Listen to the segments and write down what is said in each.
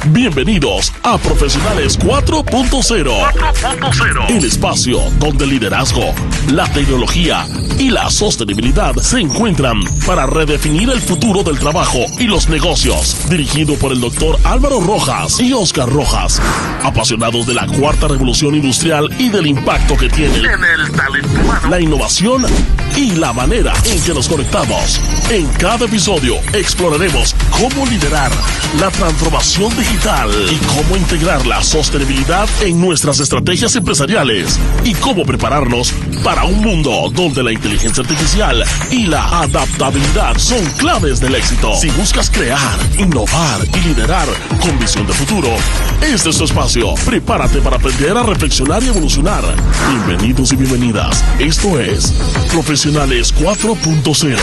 Bienvenidos a Profesionales 4.0. El espacio donde el liderazgo, la tecnología y la sostenibilidad se encuentran para redefinir el futuro del trabajo y los negocios. Dirigido por el Dr. Álvaro Rojas y Oscar Rojas. Apasionados de la cuarta revolución industrial y del impacto que tiene en el talento humano, la innovación y la manera en que nos conectamos. En cada episodio exploraremos cómo liderar la transformación digital y cómo integrar la sostenibilidad en nuestras estrategias empresariales y cómo prepararnos para un mundo donde la inteligencia artificial y la adaptabilidad son claves del éxito. Si buscas crear, innovar y liderar con visión de futuro, este es tu espacio. Prepárate para aprender a reflexionar y evolucionar. Bienvenidos y bienvenidas. Esto es Profesionales 4.0.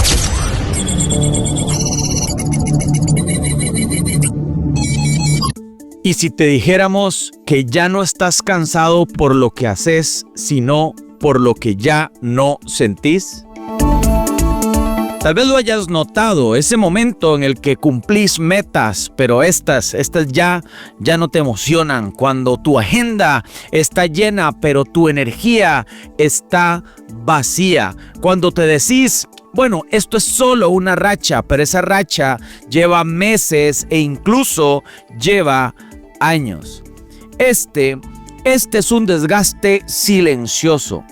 ¿Y si te dijéramos que ya no estás cansado por lo que haces, sino por lo que ya no sentís? Tal vez lo hayas notado, ese momento en el que cumplís metas, pero estas ya no te emocionan. Cuando tu agenda está llena, pero tu energía está vacía. Cuando te decís, bueno, esto es solo una racha, pero esa racha lleva meses e incluso lleva años. Este es un desgaste silencioso.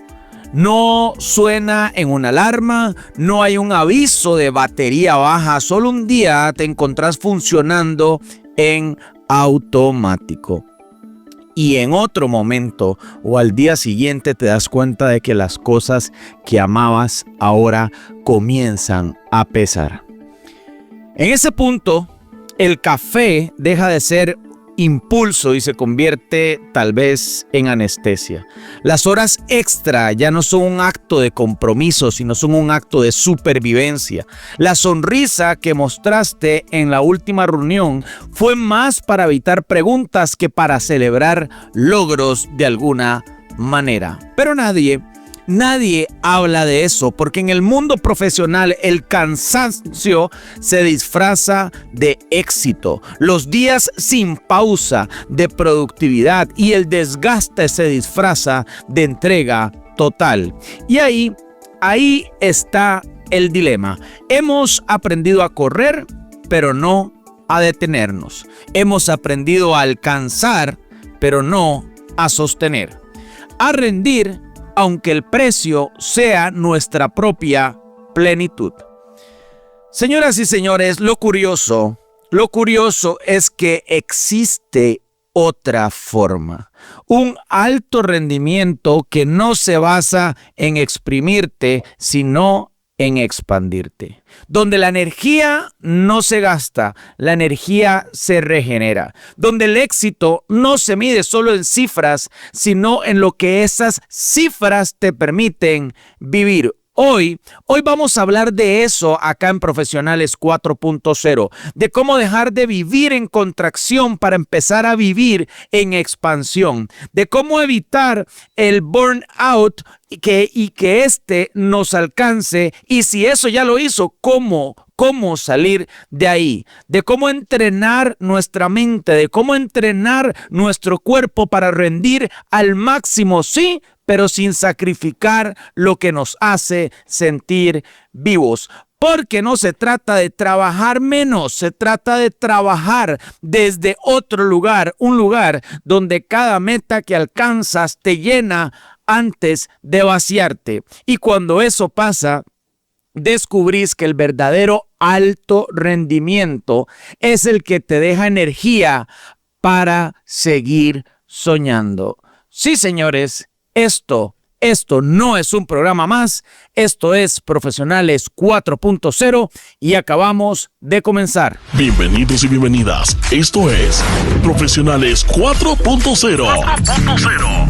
No suena en una alarma, no hay un aviso de batería baja, solo un día te encontrás funcionando en automático. Y en otro momento o al día siguiente te das cuenta de que las cosas que amabas ahora comienzan a pesar. En ese punto, el café deja de ser impulso y se convierte tal vez en anestesia. Las horas extra ya no son un acto de compromiso, sino son un acto de supervivencia. La sonrisa que mostraste en la última reunión fue más para evitar preguntas que para celebrar logros de alguna manera. Pero nadie habla de eso, porque en el mundo profesional el cansancio se disfraza de éxito, los días sin pausa de productividad y el desgaste se disfraza de entrega total. Y ahí está el dilema. Hemos aprendido a correr, pero no a detenernos. Hemos aprendido a alcanzar, pero no a sostener. A rendir, aunque el precio sea nuestra propia plenitud. Señoras y señores, lo curioso es que existe otra forma. Un alto rendimiento que no se basa en exprimirte, sino en expandirte. Donde la energía no se gasta, la energía se regenera. Donde el éxito no se mide solo en cifras, sino en lo que esas cifras te permiten vivir. Hoy vamos a hablar de eso acá en Profesionales 4.0, de cómo dejar de vivir en contracción para empezar a vivir en expansión, de cómo evitar el burnout y que este nos alcance, y si eso ya lo hizo, cómo salir de ahí, de cómo entrenar nuestra mente, de cómo entrenar nuestro cuerpo para rendir al máximo, sí, pero sin sacrificar lo que nos hace sentir vivos. Porque no se trata de trabajar menos, se trata de trabajar desde otro lugar, un lugar donde cada meta que alcanzas te llena antes de vaciarte. Y cuando eso pasa, descubrís que el verdadero alto rendimiento es el que te deja energía para seguir soñando. Sí, señores, esto no es un programa más, esto es Profesionales 4.0 y acabamos de comenzar. Bienvenidos y bienvenidas, esto es Profesionales 4.0.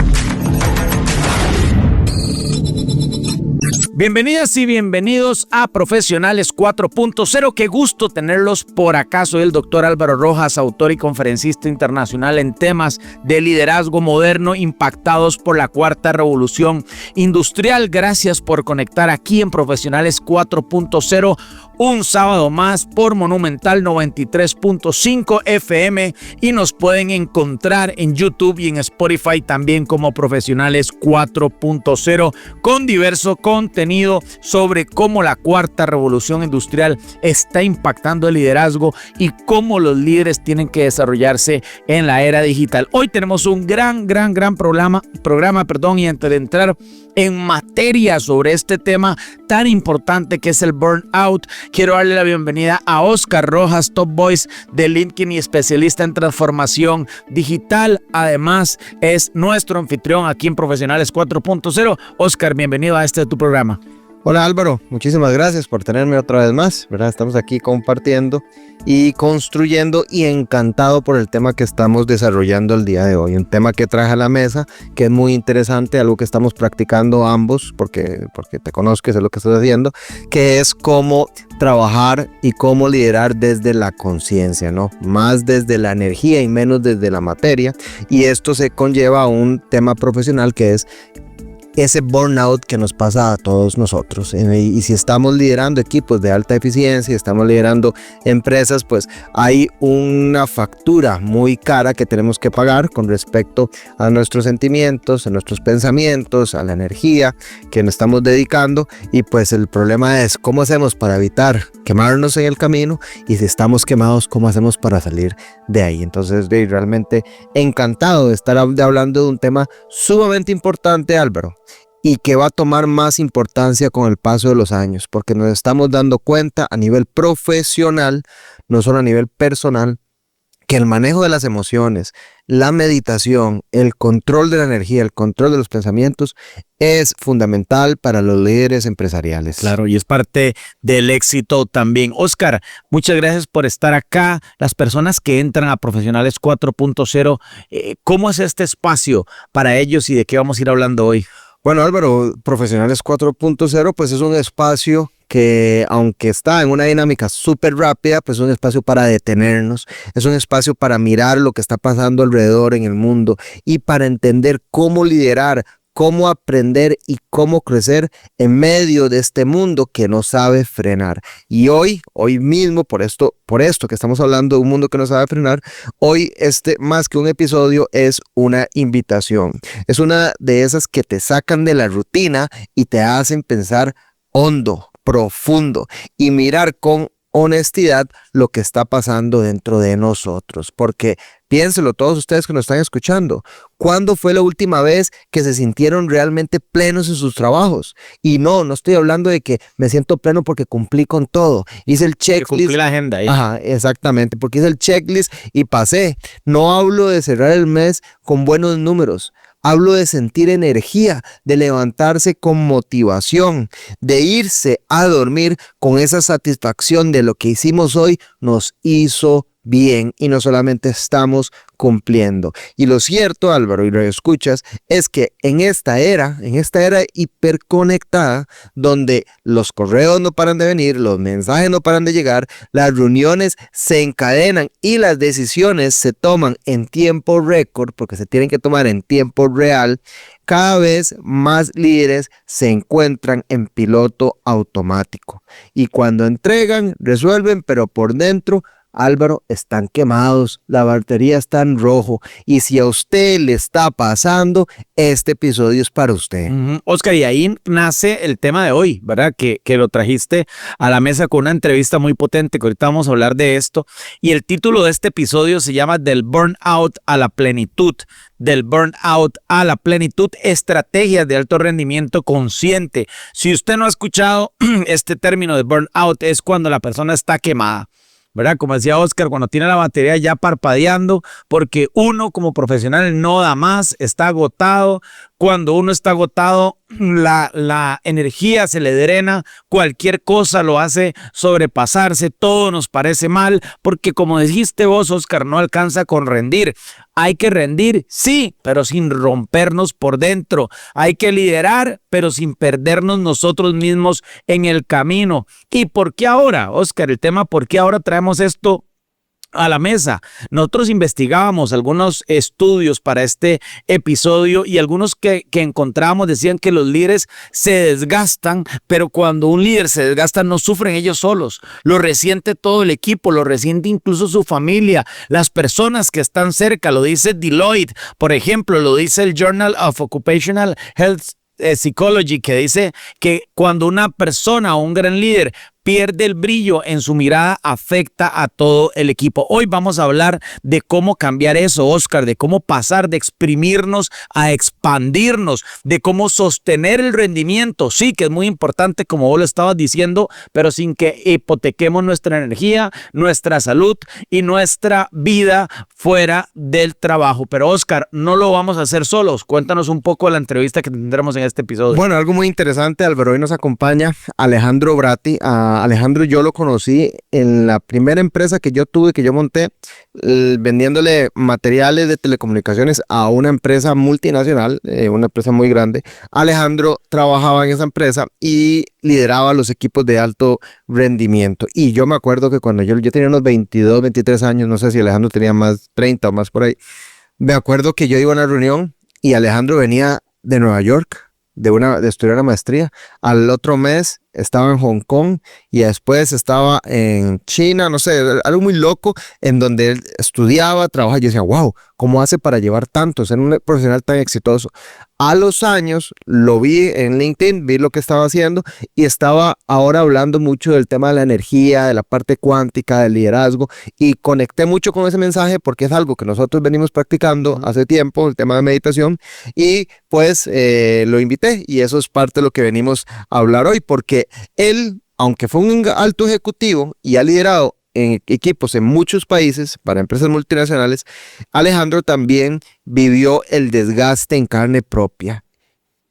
Bienvenidas y bienvenidos a Profesionales 4.0. Qué gusto tenerlos por acá. Soy el Dr. Álvaro Rojas, autor y conferencista internacional en temas de liderazgo moderno impactados por la cuarta revolución industrial. Gracias por conectar aquí en Profesionales 4.0. un sábado más por Monumental 93.5 FM y nos pueden encontrar en YouTube y en Spotify también como Profesionales 4.0 con diverso contenido sobre cómo la cuarta revolución industrial está impactando el liderazgo y cómo los líderes tienen que desarrollarse en la era digital. Hoy tenemos un gran programa, y antes de entrar en materia sobre este tema tan importante que es el burnout, quiero darle la bienvenida a Oscar Rojas, Top Voice de LinkedIn y especialista en transformación digital. Además, es nuestro anfitrión aquí en Profesionales 4.0. Oscar, bienvenido a tu programa. Hola Álvaro, muchísimas gracias por tenerme otra vez más, ¿verdad? Estamos aquí compartiendo y construyendo y encantado por el tema que estamos desarrollando el día de hoy. Un tema que traje a la mesa, que es muy interesante, algo que estamos practicando ambos, porque te conozco, sé lo que estás haciendo, que es cómo trabajar y cómo liderar desde la conciencia, ¿no? Más desde la energía y menos desde la materia. Y esto se conlleva a un tema profesional que es ese burnout que nos pasa a todos nosotros. Y si estamos liderando equipos de alta eficiencia, estamos liderando empresas, pues hay una factura muy cara que tenemos que pagar con respecto a nuestros sentimientos, a nuestros pensamientos, a la energía que nos estamos dedicando. Y pues el problema es cómo hacemos para evitar quemarnos en el camino, y si estamos quemados, cómo hacemos para salir de ahí. Entonces, realmente encantado de estar hablando de un tema sumamente importante, Álvaro, y que va a tomar más importancia con el paso de los años, porque nos estamos dando cuenta a nivel profesional, no solo a nivel personal, que el manejo de las emociones, la meditación, el control de la energía, el control de los pensamientos es fundamental para los líderes empresariales. Claro, y es parte del éxito también. Oscar, muchas gracias por estar acá. Las personas que entran a Profesionales 4.0, ¿cómo es este espacio para ellos y de qué vamos a ir hablando hoy? Bueno, Álvaro, Profesionales 4.0 pues es un espacio que, aunque está en una dinámica súper rápida, pues es un espacio para detenernos, es un espacio para mirar lo que está pasando alrededor en el mundo y para entender cómo liderar, cómo aprender y cómo crecer en medio de este mundo que no sabe frenar. Y hoy mismo, por esto que estamos hablando de un mundo que no sabe frenar, hoy más que un episodio es una invitación. Es una de esas que te sacan de la rutina y te hacen pensar hondo, profundo y mirar con honestidad lo que está pasando dentro de nosotros, porque piénselo todos ustedes que nos están escuchando, ¿cuándo fue la última vez que se sintieron realmente plenos en sus trabajos? Y no estoy hablando de que me siento pleno porque cumplí con todo, hice el checklist, cumplí la agenda ahí. Ajá, exactamente, porque hice el checklist y pasé. No hablo de cerrar el mes con buenos números. Hablo de sentir energía, de levantarse con motivación, de irse a dormir con esa satisfacción de lo que hicimos hoy nos hizo bien y no solamente estamos cumpliendo. Y lo cierto, Álvaro, y lo escuchas, es que en esta era hiperconectada, donde los correos no paran de venir, los mensajes no paran de llegar, las reuniones se encadenan y las decisiones se toman en tiempo récord, porque se tienen que tomar en tiempo real, cada vez más líderes se encuentran en piloto automático. Y cuando entregan, resuelven, pero por dentro, Álvaro, están quemados, la batería está en rojo, y si a usted le está pasando, este episodio es para usted. Oscar, y ahí nace el tema de hoy, ¿verdad? Que lo trajiste a la mesa con una entrevista muy potente, que ahorita vamos a hablar de esto, y el título de este episodio se llama Del Burnout a la Plenitud. Del burnout a la plenitud, estrategias de alto rendimiento consciente. Si usted no ha escuchado este término de burnout, es cuando la persona está quemada, ¿verdad? Como decía Oscar, cuando tiene la batería ya parpadeando, porque uno como profesional no da más, está agotado. Cuando uno está agotado, la energía se le drena, cualquier cosa lo hace sobrepasarse, todo nos parece mal, porque como dijiste vos, Oscar, no alcanza con rendir. Hay que rendir, sí, pero sin rompernos por dentro. Hay que liderar, pero sin perdernos nosotros mismos en el camino. ¿Y por qué ahora, Oscar? El tema, ¿por qué ahora traemos esto a la mesa. Nosotros investigábamos algunos estudios para este episodio y algunos que encontrábamos decían que los líderes se desgastan, pero cuando un líder se desgasta no sufren ellos solos, lo resiente todo el equipo, lo resiente incluso su familia, las personas que están cerca, lo dice Deloitte, por ejemplo, lo dice el Journal of Occupational Health Psychology, que dice que cuando una persona o un gran líder pierde el brillo en su mirada, afecta a todo el equipo. Hoy vamos a hablar de cómo cambiar eso, Oscar, de cómo pasar de exprimirnos a expandirnos, de cómo sostener el rendimiento. Sí, que es muy importante, como vos lo estabas diciendo, pero sin que hipotequemos nuestra energía, nuestra salud y nuestra vida fuera del trabajo. Pero, Oscar, no lo vamos a hacer solos. Cuéntanos un poco de la entrevista que tendremos en este episodio. Bueno, algo muy interesante, Álvaro. Hoy nos acompaña Alejandro Bratti. Alejandro yo lo conocí en la primera empresa que yo tuve, que yo monté, vendiéndole materiales de telecomunicaciones a una empresa multinacional, una empresa muy grande. Alejandro trabajaba en esa empresa y lideraba los equipos de alto rendimiento. Y yo me acuerdo que cuando yo tenía unos 22, 23 años, no sé si Alejandro tenía más 30 o más por ahí, me acuerdo que yo iba a una reunión y Alejandro venía de Nueva York, de estudiar una maestría. Al otro mes estaba en Hong Kong y después estaba en China, no sé, algo muy loco, en donde él estudiaba, trabajaba. Yo decía, wow, ¿cómo hace para llevar tanto, ser un profesional tan exitoso? A los años lo vi en LinkedIn, vi lo que estaba haciendo y estaba ahora hablando mucho del tema de la energía, de la parte cuántica, del liderazgo, y conecté mucho con ese mensaje porque es algo que nosotros venimos practicando hace tiempo, el tema de meditación, y pues lo invité y eso es parte de lo que venimos a hablar hoy, porque él, aunque fue un alto ejecutivo y ha liderado en equipos en muchos países para empresas multinacionales, Alejandro también vivió el desgaste en carne propia,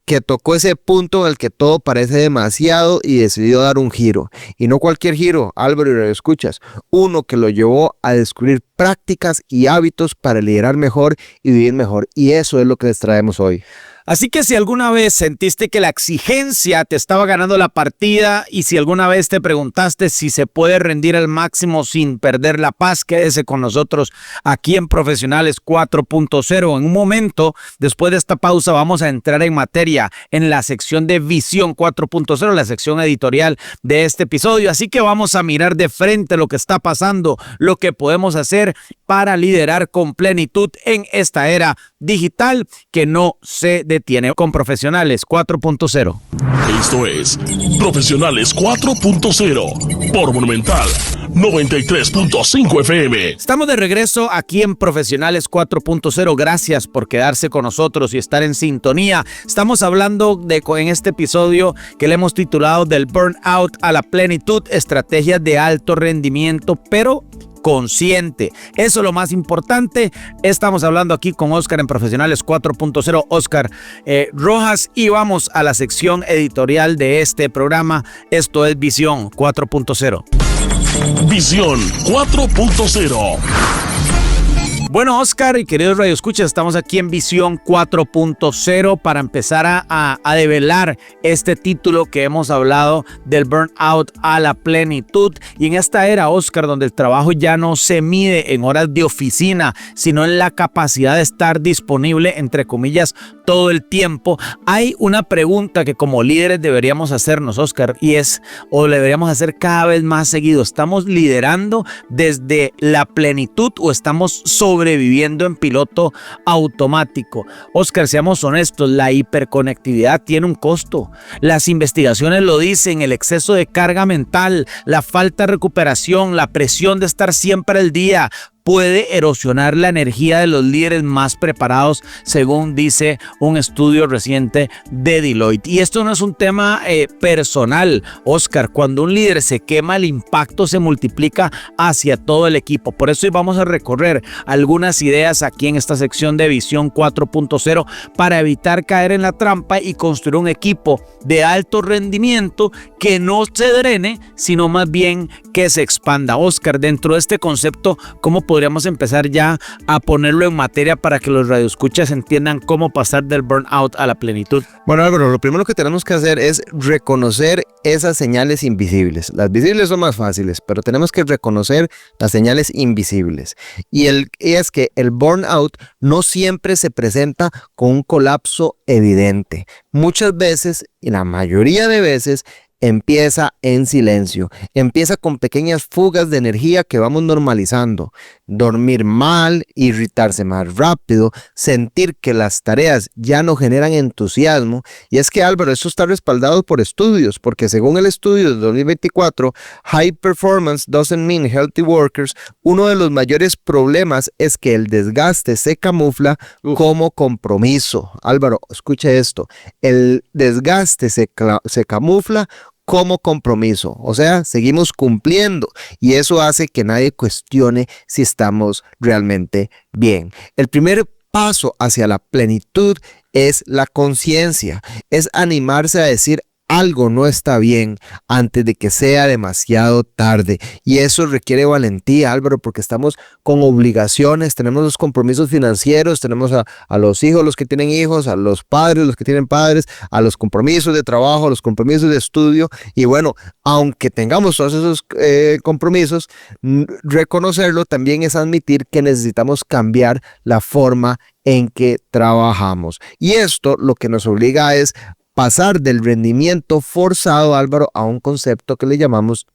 que tocó ese punto en el que todo parece demasiado y decidió dar un giro. Y no cualquier giro, Álvaro, y lo escuchas, uno que lo llevó a descubrir prácticas y hábitos para liderar mejor y vivir mejor. Y eso es lo que les traemos hoy. Así que si alguna vez sentiste que la exigencia te estaba ganando la partida y si alguna vez te preguntaste si se puede rendir al máximo sin perder la paz, quédese con nosotros aquí en Profesionales 4.0. En un momento, después de esta pausa, vamos a entrar en materia en la sección de Visión 4.0, la sección editorial de este episodio. Así que vamos a mirar de frente lo que está pasando, lo que podemos hacer para liderar con plenitud en esta era digital que no se detiene. Con Profesionales 4.0. Esto es Profesionales 4.0 por Monumental 93.5 FM. Estamos de regreso aquí en Profesionales 4.0. Gracias por quedarse con nosotros y estar en sintonía. Estamos hablando en este episodio que le hemos titulado del burnout a la plenitud, estrategias de alto rendimiento, pero consciente. Eso es lo más importante. Estamos hablando aquí con Oscar en Profesionales 4.0, Oscar Rojas, y vamos a la sección editorial de este programa. Esto es Visión 4.0. Visión 4.0. Bueno, Oscar y queridos radioescuchas, estamos aquí en Visión 4.0 para empezar a develar este título que hemos hablado del burnout a la plenitud. Y en esta era, Oscar, donde el trabajo ya no se mide en horas de oficina, sino en la capacidad de estar disponible, entre comillas, todo el tiempo, hay una pregunta que como líderes deberíamos hacernos, Oscar, y es, o deberíamos hacer cada vez más seguido: ¿estamos liderando desde la plenitud o estamos sobreviviendo en piloto automático? Oscar, seamos honestos, la hiperconectividad tiene un costo. Las investigaciones lo dicen: el exceso de carga mental, la falta de recuperación, la presión de estar siempre al día puede erosionar la energía de los líderes más preparados, según dice un estudio reciente de Deloitte. Y esto no es un tema personal, Oscar. Cuando un líder se quema, el impacto se multiplica hacia todo el equipo. Por eso hoy vamos a recorrer algunas ideas aquí en esta sección de Visión 4.0 para evitar caer en la trampa y construir un equipo de alto rendimiento que no se drene, sino más bien que se expanda. Oscar, dentro de este concepto, ¿cómo podemos podríamos empezar ya a ponerlo en materia para que los radioescuchas entiendan cómo pasar del burnout a la plenitud? Bueno, Álvaro, lo primero que tenemos que hacer es reconocer esas señales invisibles. Las visibles son más fáciles, pero tenemos que reconocer las señales invisibles. Y es que el burnout no siempre se presenta con un colapso evidente. Muchas veces, y la mayoría de veces, empieza en silencio, empieza con pequeñas fugas de energía que vamos normalizando. Dormir mal, irritarse más rápido, sentir que las tareas ya no generan entusiasmo. Y es que, Álvaro, esto está respaldado por estudios, porque según el estudio de 2024, High Performance Doesn't Mean Healthy Workers, uno de los mayores problemas es que el desgaste se camufla como compromiso. Álvaro, escuche esto, el desgaste se camufla como compromiso, o sea, seguimos cumpliendo y eso hace que nadie cuestione si estamos realmente bien. El primer paso hacia la plenitud es la conciencia, es animarse a decir algo no está bien antes de que sea demasiado tarde, y eso requiere valentía, Álvaro, porque estamos con obligaciones, tenemos los compromisos financieros, tenemos a los hijos, los que tienen hijos, a los padres, los que tienen padres, a los compromisos de trabajo, a los compromisos de estudio, y bueno, aunque tengamos todos esos compromisos, reconocerlo también es admitir que necesitamos cambiar la forma en que trabajamos, y esto lo que nos obliga es pasar del rendimiento forzado, Álvaro, a un concepto que le llamamos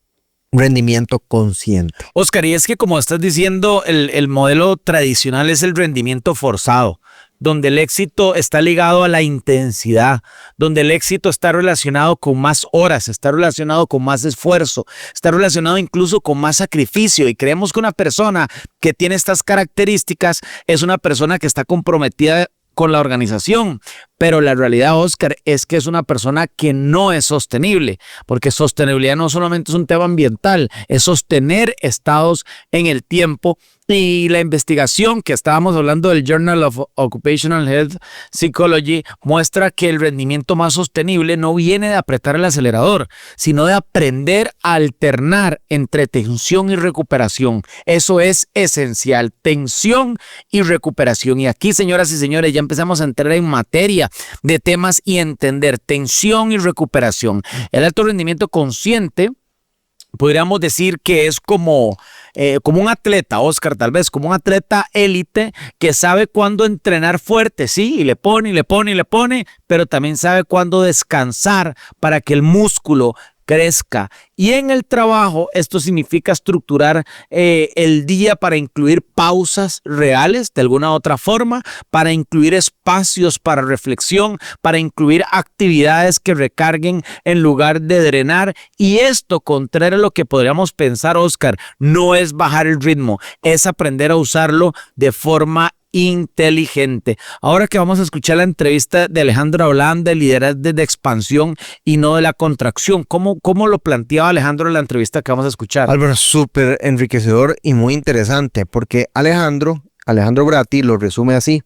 rendimiento consciente. Oscar, y es que como estás diciendo, el modelo tradicional es el rendimiento forzado, donde el éxito está ligado a la intensidad, donde el éxito está relacionado con más horas, está relacionado con más esfuerzo, está relacionado incluso con más sacrificio, y creemos que una persona que tiene estas características es una persona que está comprometida con la organización, pero la realidad, Oscar, es que es una persona que no es sostenible, porque sostenibilidad no solamente es un tema ambiental, es sostener estados en el tiempo. Y la investigación que estábamos hablando del Journal of Occupational Health Psychology muestra que el rendimiento más sostenible no viene de apretar el acelerador, sino de aprender a alternar entre tensión y recuperación. Eso es esencial, tensión y recuperación. Y aquí, señoras y señores, ya empezamos a entrar en materia de temas y entender tensión y recuperación. El alto rendimiento consciente, podríamos decir que es como un atleta, Oscar, tal vez como un atleta élite que sabe cuándo entrenar fuerte, sí, y le pone, pero también sabe cuándo descansar para que el músculo crezca. Y en el trabajo esto significa estructurar el día para incluir pausas reales de alguna otra forma, para incluir espacios para reflexión, para incluir actividades que recarguen en lugar de drenar. Y esto, contrario a lo que podríamos pensar, Oscar, no es bajar el ritmo, es aprender a usarlo de forma inteligente. Ahora que vamos a escuchar la entrevista de Alejandro Ablán de liderazgo de expansión y no de la contracción, ¿cómo lo planteaba Alejandro en la entrevista que vamos a escuchar? Álvaro, súper enriquecedor y muy interesante, porque Alejandro Bratti lo resume así: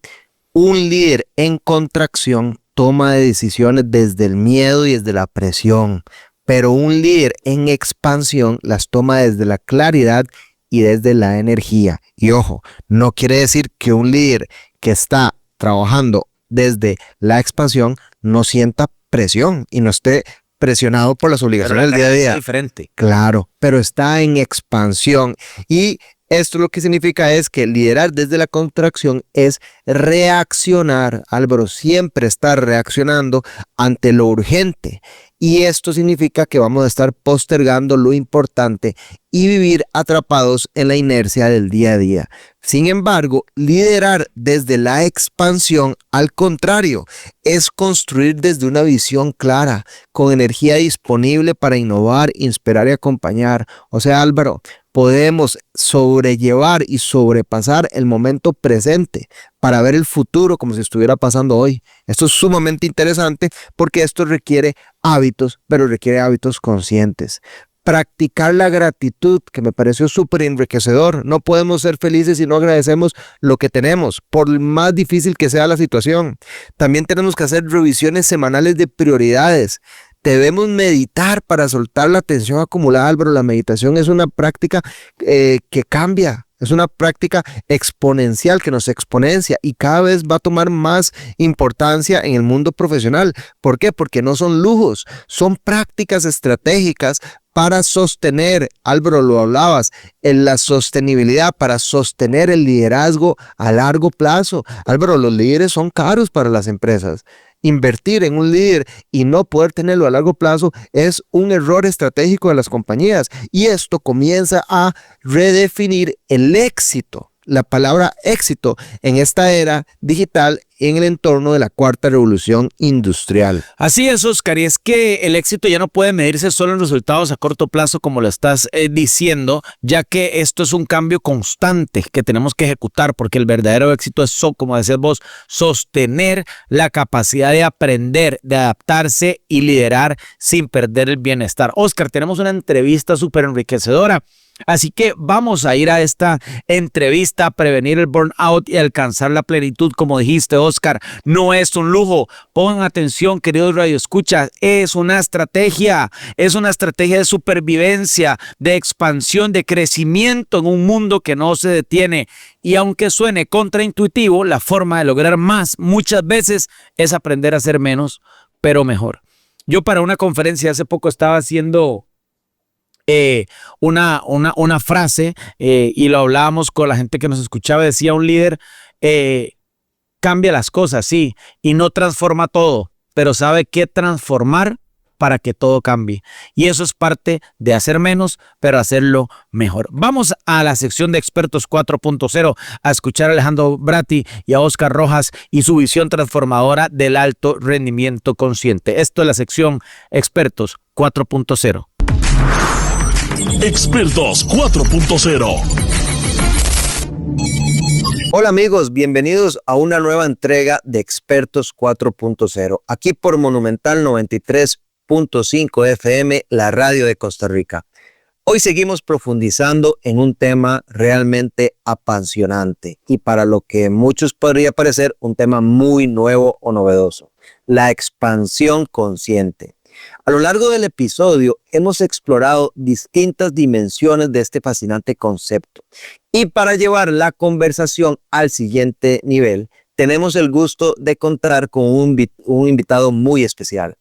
un líder en contracción toma decisiones desde el miedo y desde la presión, pero un líder en expansión las toma desde la claridad y desde la energía. Y ojo, no quiere decir que un líder que está trabajando desde la expansión no sienta presión y no esté presionado por las obligaciones del día a día. Es diferente. Claro, pero está en expansión. Y esto lo que significa es que liderar desde la contracción es reaccionar. Álvaro, siempre está reaccionando ante lo urgente. Y esto significa que vamos a estar postergando lo importante y vivir atrapados en la inercia del día a día. Sin embargo, liderar desde la expansión, al contrario, es construir desde una visión clara, con energía disponible para innovar, inspirar y acompañar. O sea, Álvaro, podemos sobrellevar y sobrepasar el momento presente para ver el futuro como si estuviera pasando hoy. Esto es sumamente interesante porque esto requiere hábitos, pero requiere hábitos conscientes. Practicar la gratitud, que me pareció súper enriquecedor. No podemos ser felices si no agradecemos lo que tenemos, por más difícil que sea la situación. También tenemos que hacer revisiones semanales de prioridades. Debemos meditar para soltar la tensión acumulada, Álvaro. La meditación es una práctica que cambia. Es una práctica exponencial que nos exponencia y cada vez va a tomar más importancia en el mundo profesional. ¿Por qué? Porque no son lujos, son prácticas estratégicas para sostener, Álvaro, lo hablabas, en la sostenibilidad, para sostener el liderazgo a largo plazo. Álvaro, los líderes son caros para las empresas. Invertir en un líder y no poder tenerlo a largo plazo es un error estratégico de las compañías, y esto comienza a redefinir el éxito, la palabra éxito en esta era digital en el entorno de la cuarta revolución industrial. Así es, Oscar, y es que el éxito ya no puede medirse solo en resultados a corto plazo, como lo estás diciendo, ya que esto es un cambio constante que tenemos que ejecutar, porque el verdadero éxito es, como decías vos, sostener la capacidad de aprender, de adaptarse y liderar sin perder el bienestar. Oscar, tenemos una entrevista súper enriquecedora. Así que vamos a ir a esta entrevista, a prevenir el burnout y alcanzar la plenitud, como dijiste, Oscar. No es un lujo. Pongan atención, queridos radioescuchas. Es una estrategia de supervivencia, de expansión, de crecimiento en un mundo que no se detiene. Y aunque suene contraintuitivo, la forma de lograr más muchas veces es aprender a hacer menos, pero mejor. Yo para una conferencia hace poco estaba haciendo una frase y lo hablábamos con la gente que nos escuchaba. Decía un líder, cambia las cosas, sí, y no transforma todo, pero sabe qué transformar para que todo cambie. Y eso es parte de hacer menos, pero hacerlo mejor. Vamos a la sección de Expertos 4.0 a escuchar a Alejandro Bratti y a Oscar Rojas y su visión transformadora del alto rendimiento consciente. Esto es la sección Expertos 4.0. Expertos 4.0. Hola amigos, bienvenidos a una nueva entrega de Expertos 4.0, aquí por Monumental 93.5 FM, la radio de Costa Rica. Hoy seguimos profundizando en un tema realmente apasionante y para lo que muchos podría parecer un tema muy nuevo o novedoso: la expansión consciente. A lo largo del episodio hemos explorado distintas dimensiones de este fascinante concepto. Y para llevar la conversación al siguiente nivel, tenemos el gusto de contar con un invitado muy especial.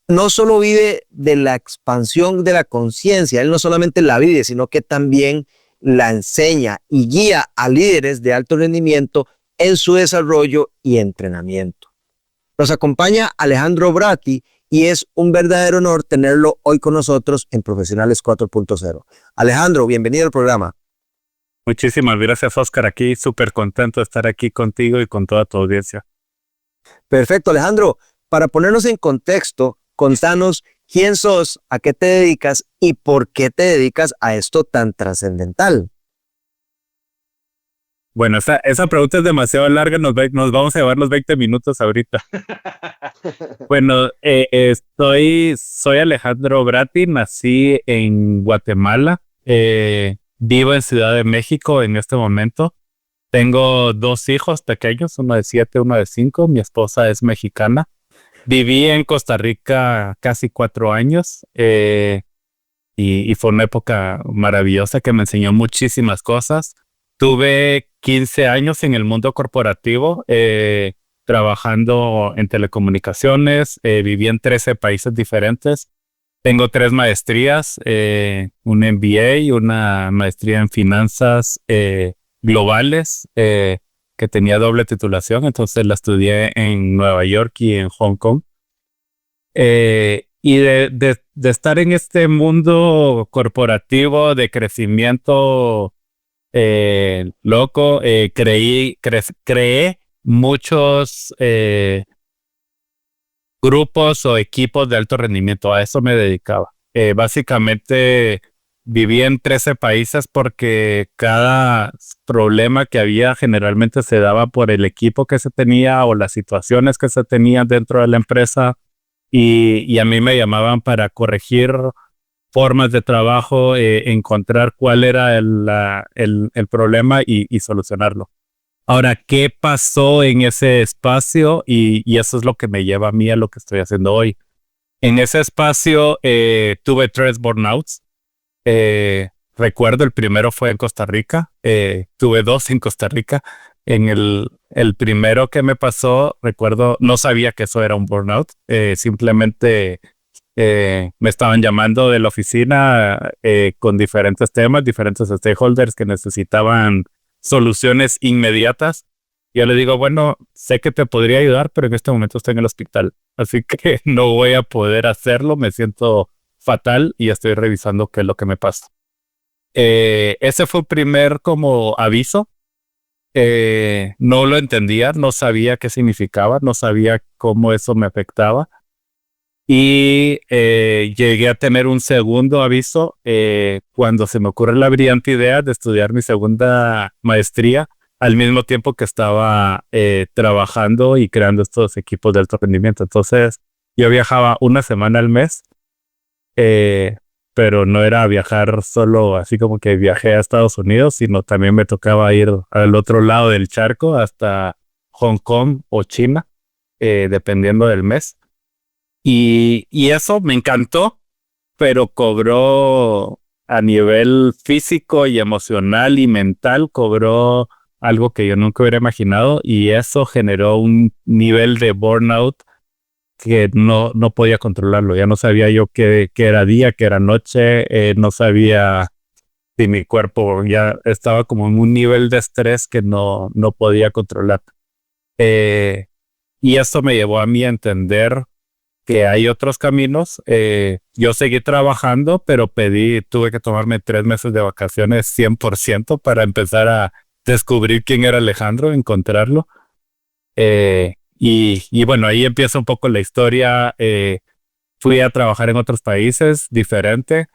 No solo vive de la expansión de la conciencia, él no solamente la vive, sino que también la enseña y guía a líderes de alto rendimiento en su desarrollo y entrenamiento. Nos acompaña Alejandro Bratti, y es un verdadero honor tenerlo hoy con nosotros en Profesionales 4.0. Alejandro, bienvenido al programa. Muchísimas gracias, Oscar. Aquí súper contento de estar aquí contigo y con toda tu audiencia. Perfecto, Alejandro. Para ponernos en contexto, contanos quién sos, a qué te dedicas y por qué te dedicas a esto tan trascendental. Bueno, esa pregunta es demasiado larga, nos vamos a llevar los 20 minutos ahorita. Bueno, soy Alejandro Bratti, nací en Guatemala, vivo en Ciudad de México en este momento. Tengo 2 hijos pequeños, uno de 7, uno de 5, mi esposa es mexicana. Viví en Costa Rica casi 4 años y fue una época maravillosa que me enseñó muchísimas cosas. Tuve 15 años en el mundo corporativo, trabajando en telecomunicaciones, viví en 13 países diferentes. Tengo 3 maestrías, un MBA y una maestría en finanzas globales, que tenía doble titulación, entonces la estudié en Nueva York y en Hong Kong. Y de estar en este mundo corporativo de crecimiento loco, creé muchos grupos o equipos de alto rendimiento. A eso me dedicaba. Básicamente viví en 13 países porque cada problema que había generalmente se daba por el equipo que se tenía o las situaciones que se tenían dentro de la empresa, y a mí me llamaban para corregir formas de trabajo, encontrar cuál era el problema y solucionarlo. Ahora, ¿qué pasó en ese espacio? Y eso es lo que me lleva a mí a lo que estoy haciendo hoy. En ese espacio tuve 3 burnouts. recuerdo, el primero fue en Costa Rica. Tuve 2 en Costa Rica. En el primero que me pasó, recuerdo, no sabía que eso era un burnout. Simplemente me estaban llamando de la oficina con diferentes temas, diferentes stakeholders que necesitaban soluciones inmediatas. Yo le digo, bueno, sé que te podría ayudar, pero en este momento estoy en el hospital, así que no voy a poder hacerlo, me siento fatal y estoy revisando qué es lo que me pasa. Ese fue el primer como aviso. No lo entendía, no sabía qué significaba, no sabía cómo eso me afectaba. Y llegué a tener un segundo aviso cuando se me ocurre la brillante idea de estudiar mi segunda maestría al mismo tiempo que estaba trabajando y creando estos equipos de alto rendimiento. Entonces, yo viajaba una semana al mes, pero no era viajar solo así como que viajé a Estados Unidos, sino también me tocaba ir al otro lado del charco hasta Hong Kong o China, dependiendo del mes. Y eso me encantó, pero cobró a nivel físico y emocional y mental, cobró algo que yo nunca hubiera imaginado, y eso generó un nivel de burnout que no podía controlarlo. Ya no sabía yo qué era día, qué era noche, no sabía si mi cuerpo ya estaba como en un nivel de estrés que no podía controlar. Y eso me llevó a mí a entender que hay otros caminos. Yo seguí trabajando, pero tuve que tomarme 3 meses de vacaciones 100% para empezar a descubrir quién era Alejandro, encontrarlo. Y bueno, ahí empieza un poco la historia. Fui a trabajar en otros países diferente,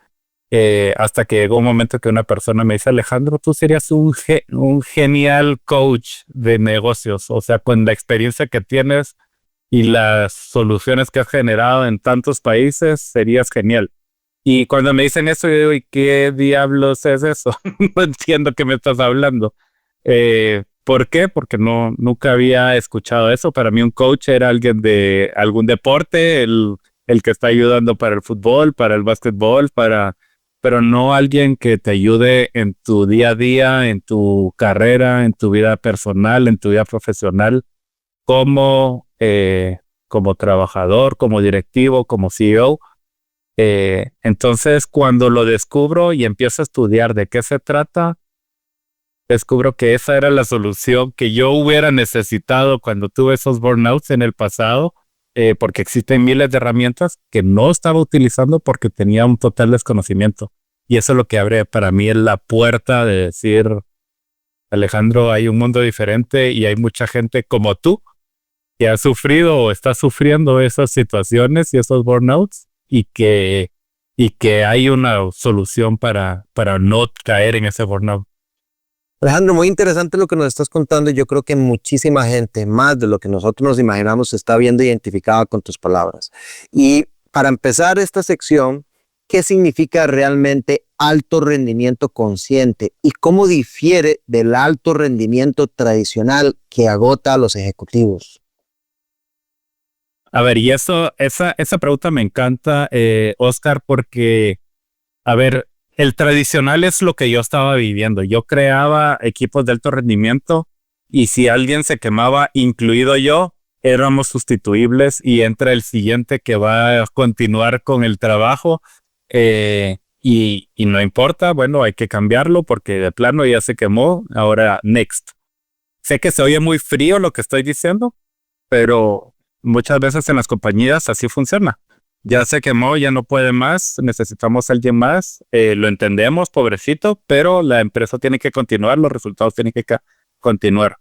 hasta que llegó un momento que una persona me dice, Alejandro, tú serías un genial coach de negocios. O sea, con la experiencia que tienes y las soluciones que has generado en tantos países, serías genial. Y cuando me dicen eso, yo digo, ¿y qué diablos es eso? No entiendo qué me estás hablando. ¿Por qué? Porque nunca había escuchado eso. Para mí un coach era alguien de algún deporte, el que está ayudando para el fútbol, para el básquetbol, pero no alguien que te ayude en tu día a día, en tu carrera, en tu vida personal, en tu vida profesional, como trabajador, como directivo, como CEO. Entonces, cuando lo descubro y empiezo a estudiar de qué se trata, descubro que esa era la solución que yo hubiera necesitado cuando tuve esos burnouts en el pasado, porque existen miles de herramientas que no estaba utilizando porque tenía un total desconocimiento. Y eso es lo que abre para mí la puerta de decir, Alejandro, hay un mundo diferente y hay mucha gente como tú que ha sufrido o está sufriendo esas situaciones y esos burnouts, y que hay una solución para no caer en ese burnout. Alejandro, muy interesante lo que nos estás contando. Yo creo que muchísima gente, más de lo que nosotros nos imaginamos, se está viendo identificada con tus palabras. Y para empezar esta sección, ¿qué significa realmente alto rendimiento consciente y cómo difiere del alto rendimiento tradicional que agota a los ejecutivos? A ver, y esa pregunta me encanta, Oscar, porque, a ver, el tradicional es lo que yo estaba viviendo. Yo creaba equipos de alto rendimiento y si alguien se quemaba, incluido yo, éramos sustituibles y entra el siguiente que va a continuar con el trabajo, y no importa, bueno, hay que cambiarlo porque de plano ya se quemó, ahora next. Sé que se oye muy frío lo que estoy diciendo, pero muchas veces en las compañías así funciona. Ya se quemó, ya no puede más, necesitamos a alguien más, lo entendemos, pobrecito, pero la empresa tiene que continuar, los resultados tienen que continuar.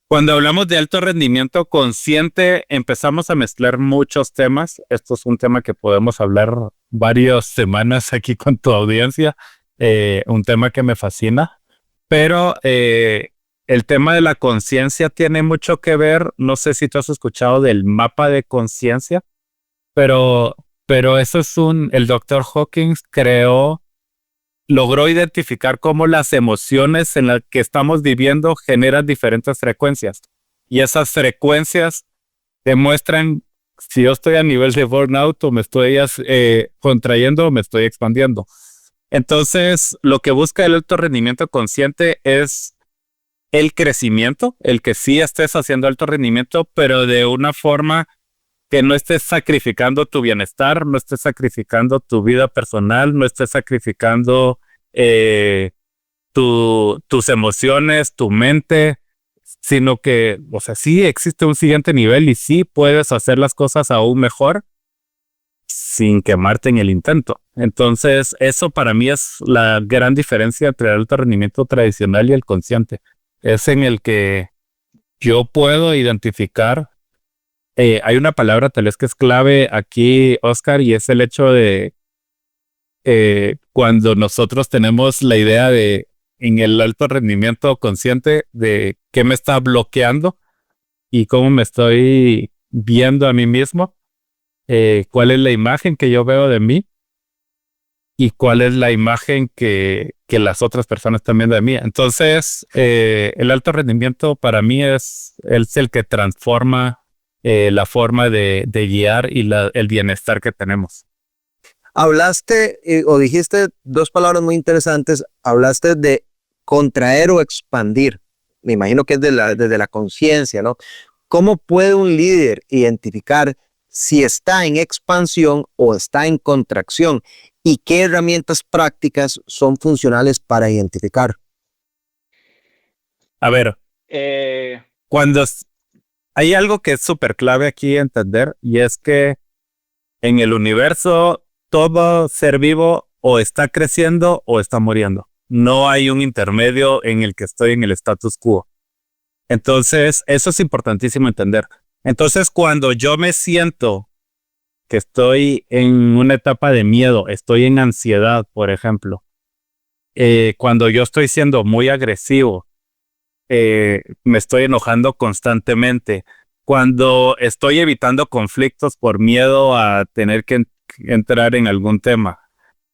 Cuando hablamos de alto rendimiento consciente, empezamos a mezclar muchos temas. Esto es un tema que podemos hablar varias semanas aquí con tu audiencia, un tema que me fascina, pero el tema de la conciencia tiene mucho que ver. No sé si tú has escuchado del mapa de conciencia, pero eso es el Dr. Hawkins logró identificar cómo las emociones en las que estamos viviendo generan diferentes frecuencias. Y esas frecuencias demuestran si yo estoy a nivel de burnout o me estoy contrayendo o me estoy expandiendo. Entonces, lo que busca el alto rendimiento consciente es el crecimiento, el que sí estés haciendo alto rendimiento, pero de una forma que no estés sacrificando tu bienestar, no estés sacrificando tu vida personal, no estés sacrificando tus emociones, tu mente, sino que, o sea, sí existe un siguiente nivel y sí puedes hacer las cosas aún mejor sin quemarte en el intento. Entonces, eso para mí es la gran diferencia entre el alto rendimiento tradicional y el consciente. Es en el que yo puedo identificar, hay una palabra tal vez que es clave aquí, Oscar, y es el hecho de cuando nosotros tenemos la idea de, en el alto rendimiento consciente, de qué me está bloqueando y cómo me estoy viendo a mí mismo, cuál es la imagen que yo veo de mí y cuál es la imagen que las otras personas también de mí. Entonces, el alto rendimiento para mí es el que transforma la forma de guiar y el bienestar que tenemos. Hablaste o dijiste dos palabras muy interesantes. Hablaste de contraer o expandir. Me imagino que es desde la conciencia, ¿no? ¿Cómo puede un líder identificar si está en expansión o está en contracción? ¿Y qué herramientas prácticas son funcionales para identificar? A ver, hay algo que es súper clave aquí entender, y es que en el universo todo ser vivo o está creciendo o está muriendo. No hay un intermedio en el que estoy en el status quo. Entonces, eso es importantísimo entender. Entonces, cuando yo me siento que estoy en una etapa de miedo, estoy en ansiedad, por ejemplo, cuando yo estoy siendo muy agresivo, me estoy enojando constantemente, cuando estoy evitando conflictos por miedo a tener que entrar en algún tema,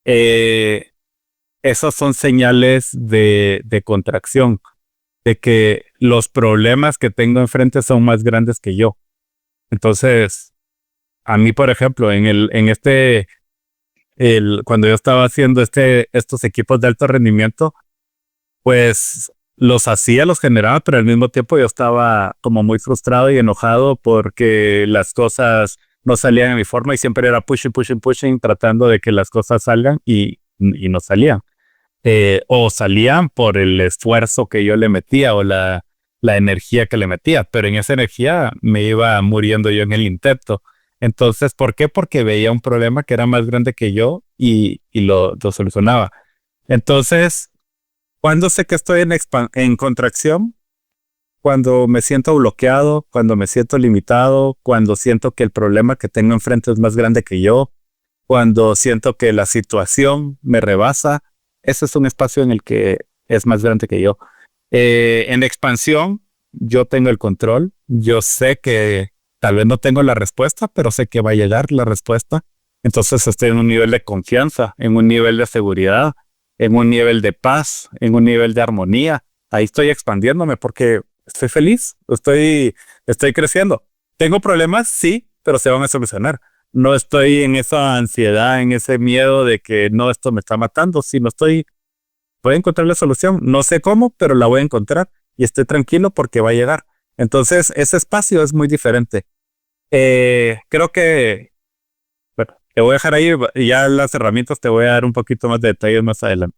esas son señales de contracción, de que los problemas que tengo enfrente son más grandes que yo. Entonces, a mí, por ejemplo, cuando yo estaba haciendo estos equipos de alto rendimiento, pues los generaba, pero al mismo tiempo yo estaba como muy frustrado y enojado porque las cosas no salían a mi forma y siempre era pushing, tratando de que las cosas salgan y no salían. O salían por el esfuerzo que yo le metía o la energía que le metía, pero en esa energía me iba muriendo yo en el intento. Entonces, ¿por qué? Porque veía un problema que era más grande que yo y lo solucionaba. Entonces, ¿cuándo sé que estoy en contracción? Cuando me siento bloqueado, cuando me siento limitado, cuando siento que el problema que tengo enfrente es más grande que yo, cuando siento que la situación me rebasa. Ese es un espacio en el que es más grande que yo. En expansión, yo tengo el control. Yo sé que tal vez no tengo la respuesta, pero sé que va a llegar la respuesta. Entonces estoy en un nivel de confianza, en un nivel de seguridad, en un nivel de paz, en un nivel de armonía. Ahí estoy expandiéndome porque estoy feliz, estoy creciendo. ¿Tengo problemas? Sí, pero se van a solucionar. No estoy en esa ansiedad, en ese miedo de que no, esto me está matando, sino voy a encontrar la solución. No sé cómo, pero la voy a encontrar y estoy tranquilo porque va a llegar. Entonces, ese espacio es muy diferente. Creo que, bueno, te voy a dejar ahí y ya las herramientas te voy a dar un poquito más de detalles más adelante.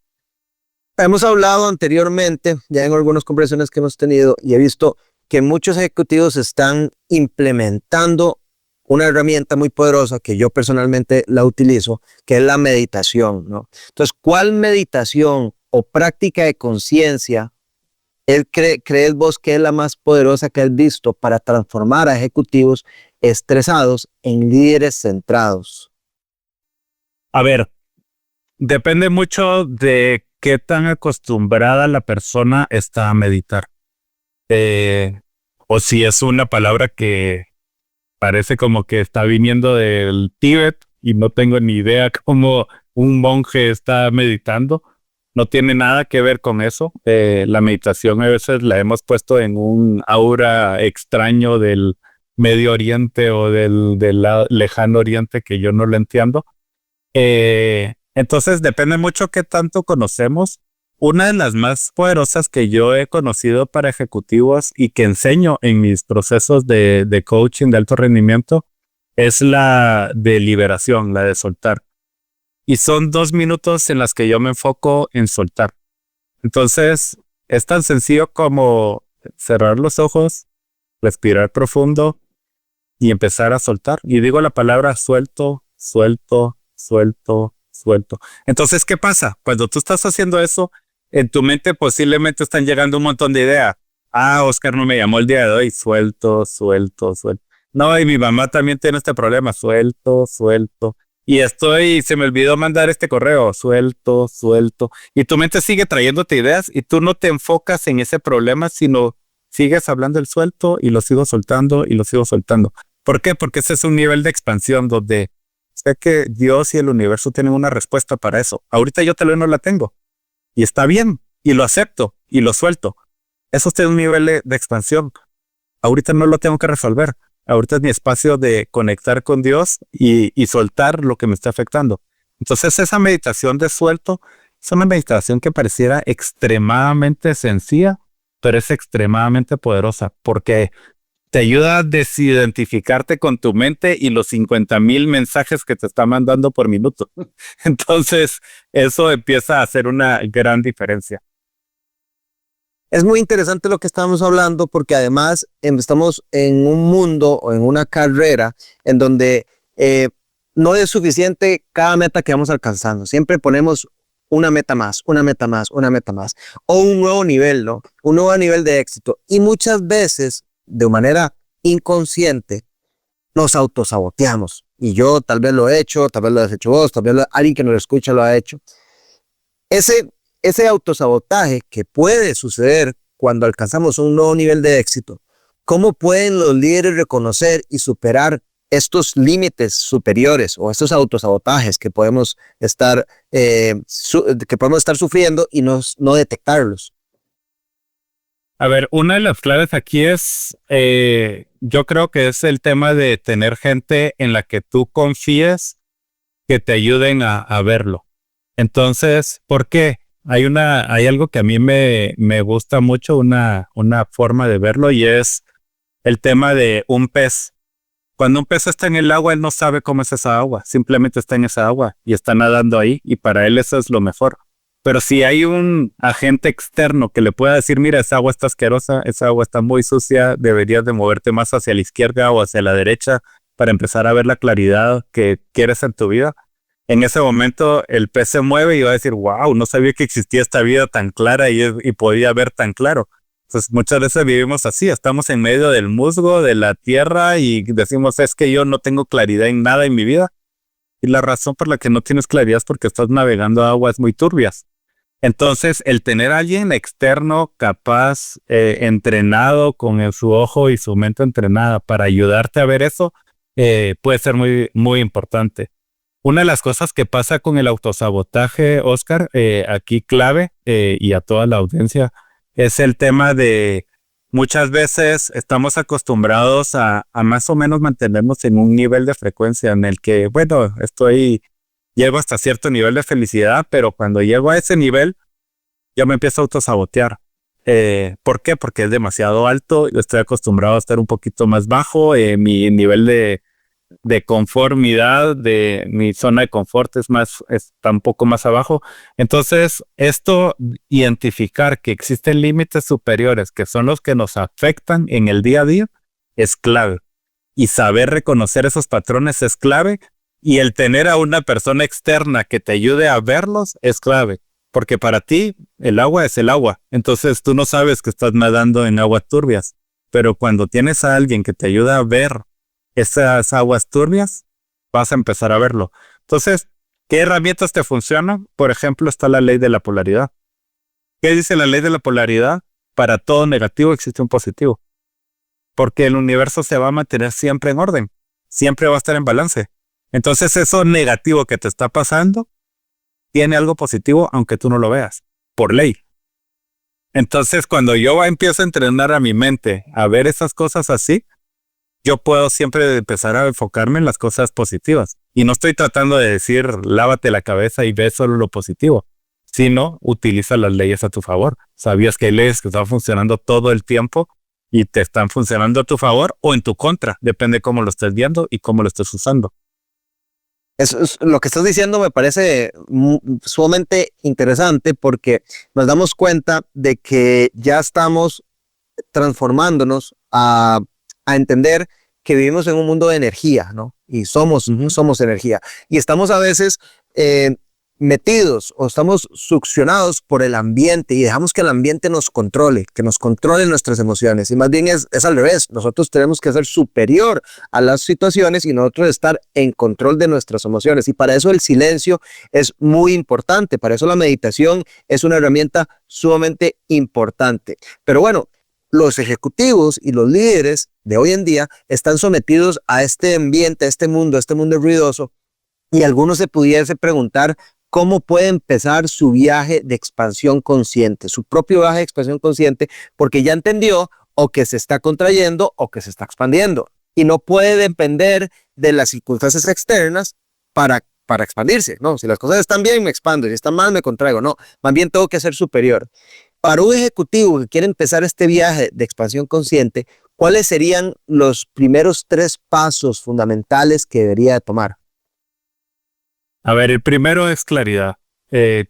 Hemos hablado anteriormente, ya en algunas conversaciones que hemos tenido, y he visto que muchos ejecutivos están implementando una herramienta muy poderosa que yo personalmente la utilizo, que es la meditación, ¿no? Entonces, ¿cuál meditación o práctica de conciencia crees vos que es la más poderosa que has visto para transformar a ejecutivos estresados en líderes centrados? A ver, depende mucho de qué tan acostumbrada la persona está a meditar. O si es una palabra que parece como que está viniendo del Tíbet y no tengo ni idea cómo un monje está meditando. No tiene nada que ver con eso. La meditación a veces la hemos puesto en un aura extraño del Medio Oriente o del lejano Oriente que yo no lo entiendo. Entonces depende mucho qué tanto conocemos. Una de las más poderosas que yo he conocido para ejecutivos y que enseño en mis procesos de coaching de alto rendimiento es la de liberación, la de soltar. Y son 2 minutos en las que yo me enfoco en soltar. Entonces es tan sencillo como cerrar los ojos, respirar profundo y empezar a soltar. Y digo la palabra suelto, suelto, suelto, suelto. Entonces, ¿qué pasa? Cuando tú estás haciendo eso, en tu mente posiblemente están llegando un montón de ideas. Oscar no me llamó el día de hoy. Suelto, suelto, suelto. No, y mi mamá también tiene este problema. Suelto, suelto. Y se me olvidó mandar este correo. Suelto, suelto. Y tu mente sigue trayéndote ideas y tú no te enfocas en ese problema, sino sigues hablando el suelto y lo sigo soltando y lo sigo soltando. ¿Por qué? Porque ese es un nivel de expansión donde sé que Dios y el universo tienen una respuesta para eso. Ahorita yo no la tengo. Y está bien, y lo acepto, y lo suelto. Eso es un nivel de expansión. Ahorita no lo tengo que resolver. Ahorita es mi espacio de conectar con Dios y soltar lo que me está afectando. Entonces esa meditación de suelto es una meditación que pareciera extremadamente sencilla, pero es extremadamente poderosa porque te ayuda a desidentificarte con tu mente y los 50,000 mensajes que te está mandando por minuto. Entonces, eso empieza a hacer una gran diferencia. Es muy interesante lo que estamos hablando porque además estamos en un mundo o en una carrera en donde no es suficiente cada meta que vamos alcanzando. Siempre ponemos una meta más, una meta más, una meta más. O un nuevo nivel, ¿no? Un nuevo nivel de éxito. Y muchas veces, de manera inconsciente, nos autosaboteamos. Y yo tal vez lo he hecho, tal vez lo has hecho vos, tal vez alguien que nos escucha lo ha hecho. Ese autosabotaje que puede suceder cuando alcanzamos un nuevo nivel de éxito, ¿cómo pueden los líderes reconocer y superar estos límites superiores o estos autosabotajes que podemos estar sufriendo y no detectarlos? A ver, una de las claves aquí es, yo creo que es el tema de tener gente en la que tú confíes que te ayuden a verlo. Entonces, ¿por qué? Hay algo que a mí me gusta mucho, una forma de verlo, y es el tema de un pez. Cuando un pez está en el agua, él no sabe cómo es esa agua, simplemente está en esa agua y está nadando ahí, y para él eso es lo mejor. Pero si hay un agente externo que le pueda decir, mira, esa agua está asquerosa, esa agua está muy sucia, deberías de moverte más hacia la izquierda o hacia la derecha para empezar a ver la claridad que quieres en tu vida, en ese momento el pez se mueve y va a decir, wow, no sabía que existía esta vida tan clara y podía ver tan claro. Entonces muchas veces vivimos así, estamos en medio del musgo, de la tierra, y decimos, es que yo no tengo claridad en nada en mi vida. Y la razón por la que no tienes claridad es porque estás navegando aguas muy turbias. Entonces, el tener a alguien externo, capaz, entrenado, con su ojo y su mente entrenada para ayudarte a ver eso, puede ser muy, muy importante. Una de las cosas que pasa con el autosabotaje, Oscar, aquí clave, y a toda la audiencia, es el tema de muchas veces estamos acostumbrados a más o menos mantenernos en un nivel de frecuencia en el que, bueno, llego hasta cierto nivel de felicidad, pero cuando llego a ese nivel, yo me empiezo a autosabotear. ¿Por qué? Porque es demasiado alto, yo estoy acostumbrado a estar un poquito más bajo, mi nivel de conformidad, de mi zona de confort está un poco más abajo. Entonces, identificar que existen límites superiores que son los que nos afectan en el día a día es clave. Y saber reconocer esos patrones es clave. Y el tener a una persona externa que te ayude a verlos es clave. Porque para ti, el agua es el agua. Entonces, tú no sabes que estás nadando en aguas turbias. Pero cuando tienes a alguien que te ayuda a ver esas aguas turbias, vas a empezar a verlo. Entonces, ¿qué herramientas te funcionan? Por ejemplo, está la ley de la polaridad. ¿Qué dice la ley de la polaridad? Para todo negativo existe un positivo. Porque el universo se va a mantener siempre en orden. Siempre va a estar en balance. Entonces, eso negativo que te está pasando tiene algo positivo aunque tú no lo veas. Por ley. Entonces, cuando yo empiezo a entrenar a mi mente a ver esas cosas así, yo puedo siempre empezar a enfocarme en las cosas positivas. Y no estoy tratando de decir lávate la cabeza y ve solo lo positivo, sino utiliza las leyes a tu favor. ¿Sabías que hay leyes que están funcionando todo el tiempo y te están funcionando a tu favor o en tu contra? Depende cómo lo estés viendo y cómo lo estés usando. Lo que estás diciendo me parece sumamente interesante porque nos damos cuenta de que ya estamos transformándonos a entender que vivimos en un mundo de energía, ¿no? Y somos energía. Y estamos a veces metidos o estamos succionados por el ambiente y dejamos que el ambiente nos controle, que nos controle nuestras emociones. Y más bien es al revés. Nosotros tenemos que ser superior a las situaciones y nosotros estar en control de nuestras emociones. Y para eso el silencio es muy importante. Para eso la meditación es una herramienta sumamente importante. Pero bueno, los ejecutivos y los líderes de hoy en día están sometidos a este ambiente, a este mundo ruidoso. Y algunos se pudiese preguntar cómo puede empezar su viaje de expansión consciente, su propio viaje de expansión consciente, porque ya entendió o que se está contrayendo o que se está expandiendo. Y no puede depender de las circunstancias externas para expandirse. No, si las cosas están bien, me expando. Si están mal, me contraigo. No, más bien tengo que ser superior. Para un ejecutivo que quiere empezar este viaje de expansión consciente, ¿cuáles serían los primeros 3 pasos fundamentales que debería de tomar? A ver, el primero es claridad.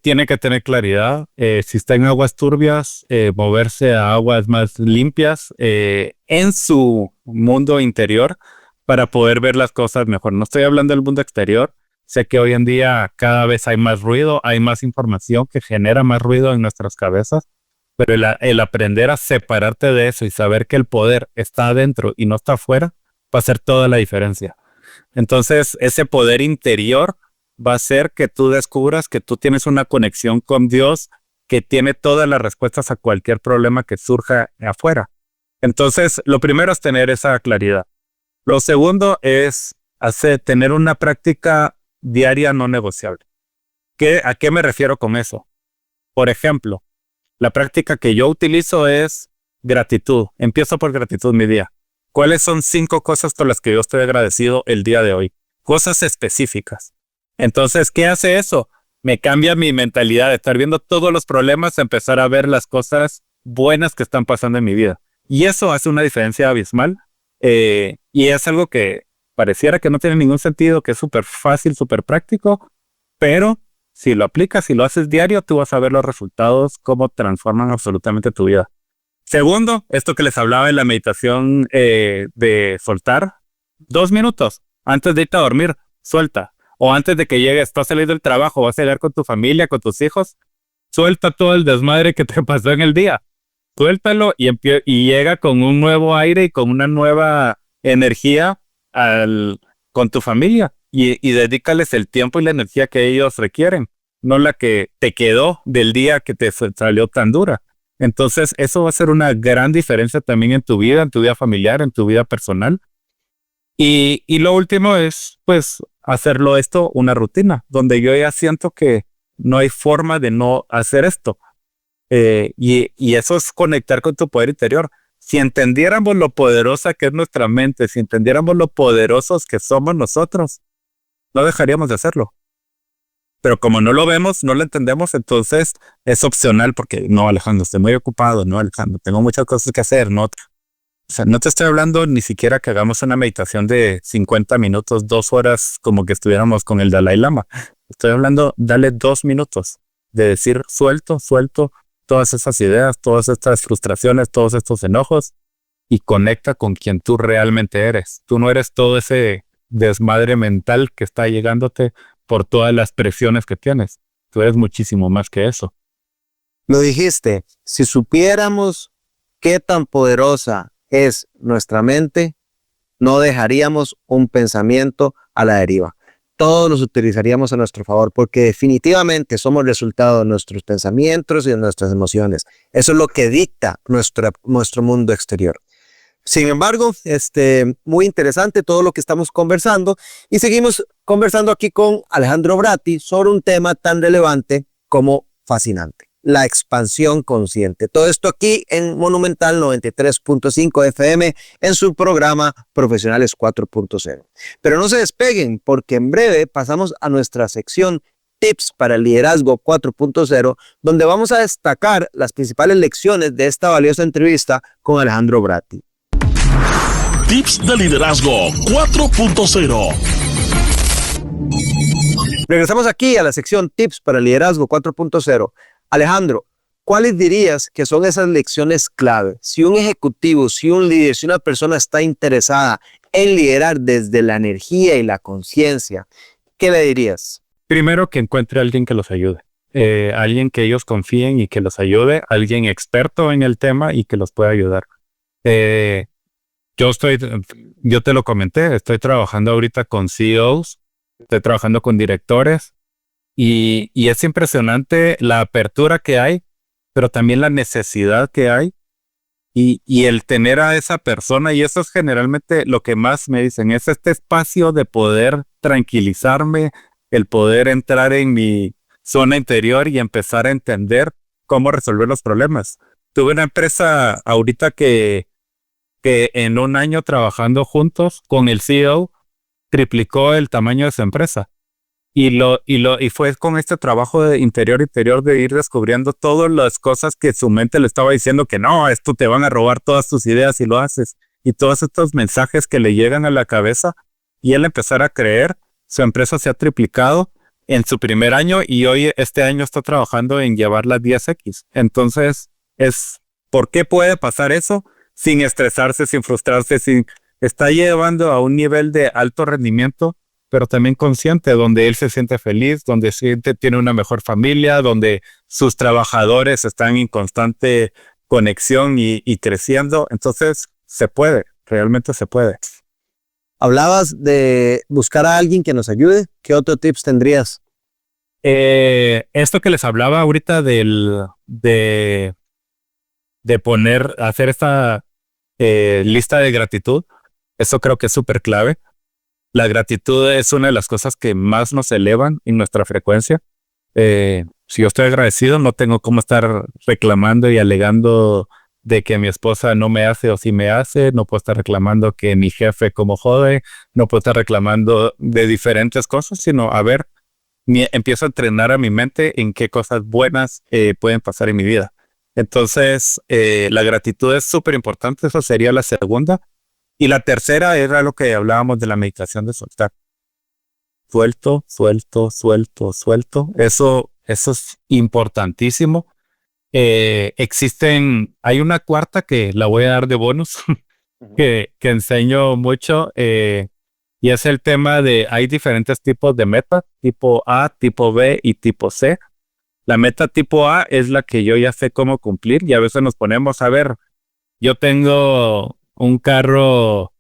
Tiene que tener claridad. Si está en aguas turbias, moverse a aguas más limpias en su mundo interior para poder ver las cosas mejor. No estoy hablando del mundo exterior. Sé que hoy en día cada vez hay más ruido, hay más información que genera más ruido en nuestras cabezas, pero el aprender a separarte de eso y saber que el poder está adentro y no está afuera va a hacer toda la diferencia. Entonces, ese poder interior va a hacer que tú descubras que tú tienes una conexión con Dios que tiene todas las respuestas a cualquier problema que surja afuera. Entonces, lo primero es tener esa claridad. Lo segundo es tener una práctica diaria no negociable. ¿A qué me refiero con eso? Por ejemplo, la práctica que yo utilizo es gratitud. Empiezo por gratitud mi día. ¿Cuáles son 5 cosas por las que yo estoy agradecido el día de hoy? Cosas específicas. Entonces, ¿qué hace eso? Me cambia mi mentalidad de estar viendo todos los problemas a empezar a ver las cosas buenas que están pasando en mi vida. Y eso hace una diferencia abismal. Y es algo que pareciera que no tiene ningún sentido, que es súper fácil, súper práctico, pero si lo aplicas, si lo haces diario, tú vas a ver los resultados, cómo transforman absolutamente tu vida. Segundo, esto que les hablaba en la meditación de soltar, 2 minutos antes de irte a dormir, suelta. O antes de que llegues, tú has salido del trabajo, vas a llegar con tu familia, con tus hijos, suelta todo el desmadre que te pasó en el día. Suéltalo y llega con un nuevo aire y con una nueva energía con tu familia. Y dedícales el tiempo y la energía que ellos requieren, no la que te quedó del día que te salió tan dura. Entonces, eso va a ser una gran diferencia también en tu vida familiar, en tu vida personal. Y lo último es, pues, hacerlo esto una rutina, donde yo ya siento que no hay forma de no hacer esto. Y eso es conectar con tu poder interior. Si entendiéramos lo poderosa que es nuestra mente, si entendiéramos lo poderosos que somos nosotros, no dejaríamos de hacerlo. Pero como no lo vemos, no lo entendemos, entonces es opcional porque no, Alejandro, estoy muy ocupado, no, Alejandro, tengo muchas cosas que hacer, no. O sea, no te estoy hablando ni siquiera que hagamos una meditación de 50 minutos, 2 horas, como que estuviéramos con el Dalai Lama. Estoy hablando, dale 2 minutos de decir suelto todas esas ideas, todas estas frustraciones, todos estos enojos y conecta con quien tú realmente eres. Tú no eres todo ese desmadre mental que está llegándote por todas las presiones que tienes. Tú eres muchísimo más que eso. Lo dijiste, si supiéramos qué tan poderosa es nuestra mente, no dejaríamos un pensamiento a la deriva. Todos los utilizaríamos a nuestro favor porque definitivamente somos resultado de nuestros pensamientos y de nuestras emociones. Eso es lo que dicta nuestro mundo exterior. Sin embargo, muy interesante todo lo que estamos conversando y seguimos conversando aquí con Alejandro Bratti sobre un tema tan relevante como fascinante. la expansión consciente. Todo esto aquí en Monumental 93.5 FM en su programa Profesionales 4.0. Pero no se despeguen porque en breve pasamos a nuestra sección Tips para el Liderazgo 4.0, donde vamos a destacar las principales lecciones de esta valiosa entrevista con Alejandro Bratti. Tips de Liderazgo 4.0. Regresamos aquí a la sección Tips para el Liderazgo 4.0. Alejandro, ¿cuáles dirías que son esas lecciones clave? Si un ejecutivo, si un líder, si una persona está interesada en liderar desde la energía y la conciencia, ¿qué le dirías? Primero, que encuentre a alguien que los ayude. Alguien que ellos confíen y que los ayude. Alguien experto en el tema y que los pueda ayudar. Yo te lo comenté, estoy trabajando ahorita con CEOs, estoy trabajando con directores y es impresionante la apertura que hay, pero también la necesidad que hay y el tener a esa persona, y eso es generalmente lo que más me dicen, es este espacio de poder tranquilizarme, el poder entrar en mi zona interior y empezar a entender cómo resolver los problemas. Tuve una empresa ahorita que en un año trabajando juntos con el CEO triplicó el tamaño de su empresa. Y fue con este trabajo de interior de ir descubriendo todas las cosas que su mente le estaba diciendo que no, esto te van a robar todas tus ideas si lo haces. Y todos estos mensajes que le llegan a la cabeza y él empezar a creer. Su empresa se ha triplicado en su primer año y hoy este año está trabajando en llevarla a 10x. Entonces, ¿por qué puede pasar eso? Sin estresarse, sin frustrarse, está llevando a un nivel de alto rendimiento, pero también consciente, donde él se siente feliz, donde tiene una mejor familia, donde sus trabajadores están en constante conexión y creciendo. Entonces, se puede, realmente se puede. Hablabas de buscar a alguien que nos ayude. ¿Qué otro tips tendrías? Esto que les hablaba ahorita de hacer esta lista de gratitud, eso creo que es súper clave. La gratitud es una de las cosas que más nos elevan en nuestra frecuencia. Si yo estoy agradecido, no tengo cómo estar reclamando y alegando de que mi esposa no me hace o sí me hace, no puedo estar reclamando que mi jefe como jode, no puedo estar reclamando de diferentes cosas, sino empiezo a entrenar a mi mente en qué cosas buenas pueden pasar en mi vida. Entonces, la gratitud es súper importante, eso sería la segunda. Y la tercera era lo que hablábamos de la meditación de soltar. Suelto. Eso es importantísimo. Hay una cuarta que la voy a dar de bonus, que enseño mucho, y es el tema de, hay diferentes tipos de metas, tipo A, tipo B y tipo C. La meta tipo A es la que yo ya sé cómo cumplir, y a veces nos ponemos a ver, yo tengo un carro,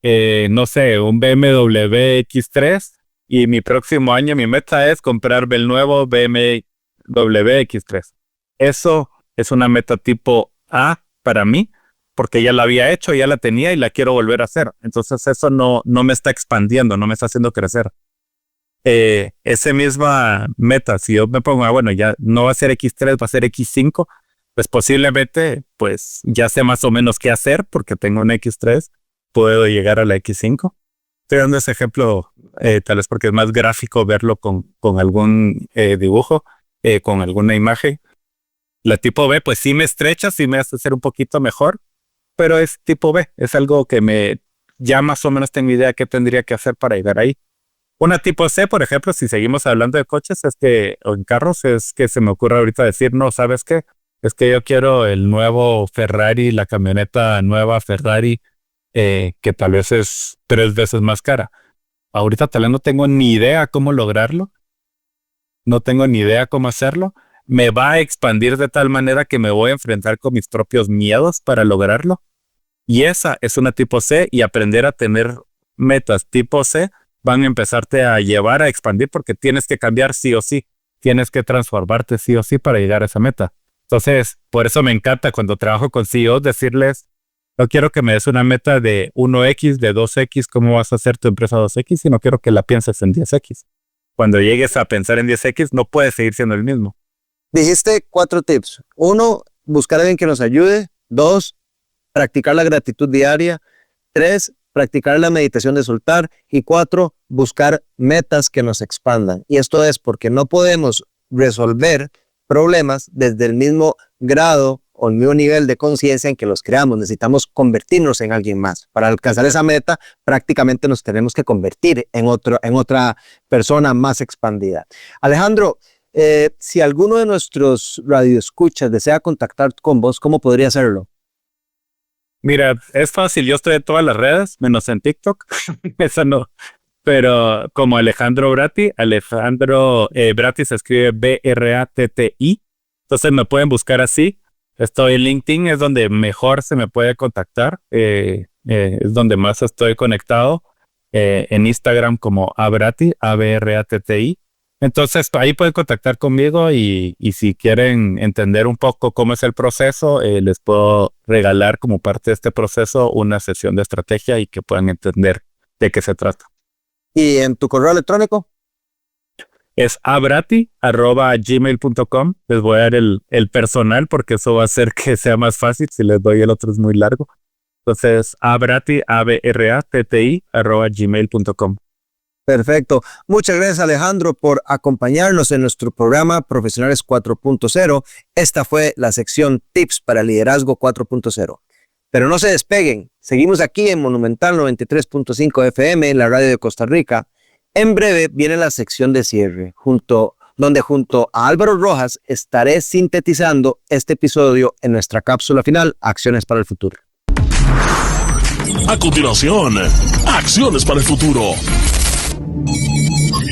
no sé, un BMW X3, y mi próximo año mi meta es comprarme el nuevo BMW X3. Eso es una meta tipo A para mí, porque ya la había hecho, ya la tenía y la quiero volver a hacer. Entonces eso no me está expandiendo, no me está haciendo crecer. Esa misma meta, si yo me pongo, bueno, ya no va a ser X3, va a ser X5, pues posiblemente pues ya sé más o menos qué hacer porque tengo un X3, puedo llegar a la X5. Estoy dando ese ejemplo tal vez porque es más gráfico verlo con algún dibujo, con alguna imagen. La tipo B, pues sí me estrecha, sí me hace ser un poquito mejor, pero es tipo B. Es algo que ya más o menos tengo idea de qué tendría que hacer para llegar ahí. Una tipo C, por ejemplo, si seguimos hablando de coches, o en carros, es que se me ocurre ahorita decir, no, ¿sabes qué? Es que yo quiero el nuevo Ferrari, la camioneta nueva Ferrari, que tal vez es 3 veces más cara. Ahorita tal vez no tengo ni idea cómo lograrlo. No tengo ni idea cómo hacerlo. Me va a expandir de tal manera que me voy a enfrentar con mis propios miedos para lograrlo. Y esa es una tipo C, y aprender a tener metas tipo C van a empezarte a llevar a expandir porque tienes que cambiar sí o sí. Tienes que transformarte sí o sí para llegar a esa meta. Entonces, por eso me encanta cuando trabajo con CEOs decirles, no quiero que me des una meta de 1X, de 2X, cómo vas a hacer tu empresa 2X, sino quiero que la pienses en 10X. Cuando llegues a pensar en 10X, no puedes seguir siendo el mismo. Dijiste 4 tips. 1, buscar a alguien que nos ayude. 2, practicar la gratitud diaria. 3, practicar la meditación de soltar. Y 4, buscar metas que nos expandan. Y esto es porque no podemos resolver problemas desde el mismo grado o el mismo nivel de conciencia en que los creamos. Necesitamos convertirnos en alguien más. Para alcanzar esa meta, prácticamente nos tenemos que convertir en otra persona más expandida. Alejandro, si alguno de nuestros radioescuchas desea contactar con vos, ¿cómo podría hacerlo? Mira, es fácil. Yo estoy en todas las redes, menos en TikTok. Eso no. Pero como Alejandro Bratti, Bratti se escribe B-R-A-T-T-I. Entonces me pueden buscar así. Estoy en LinkedIn, es donde mejor se me puede contactar. Es donde más estoy conectado. En Instagram como Abratti, A-B-R-A-T-T-I. Entonces ahí pueden contactar conmigo y si quieren entender un poco cómo es el proceso, les puedo regalar como parte de este proceso una sesión de estrategia y que puedan entender de qué se trata. ¿Y en tu correo electrónico? Es abratti@gmail.com. Les voy a dar el personal porque eso va a hacer que sea más fácil. Si les doy el otro es muy largo. Entonces, abratti, abratti@gmail.com. Perfecto. Muchas gracias, Alejandro, por acompañarnos en nuestro programa Profesionales 4.0. Esta fue la sección Tips para Liderazgo 4.0. Pero no se despeguen. Seguimos aquí en Monumental 93.5 FM, en la radio de Costa Rica. En breve viene la sección de cierre, donde junto a Álvaro Rojas estaré sintetizando este episodio en nuestra cápsula final, Acciones para el Futuro. A continuación, Acciones para el Futuro.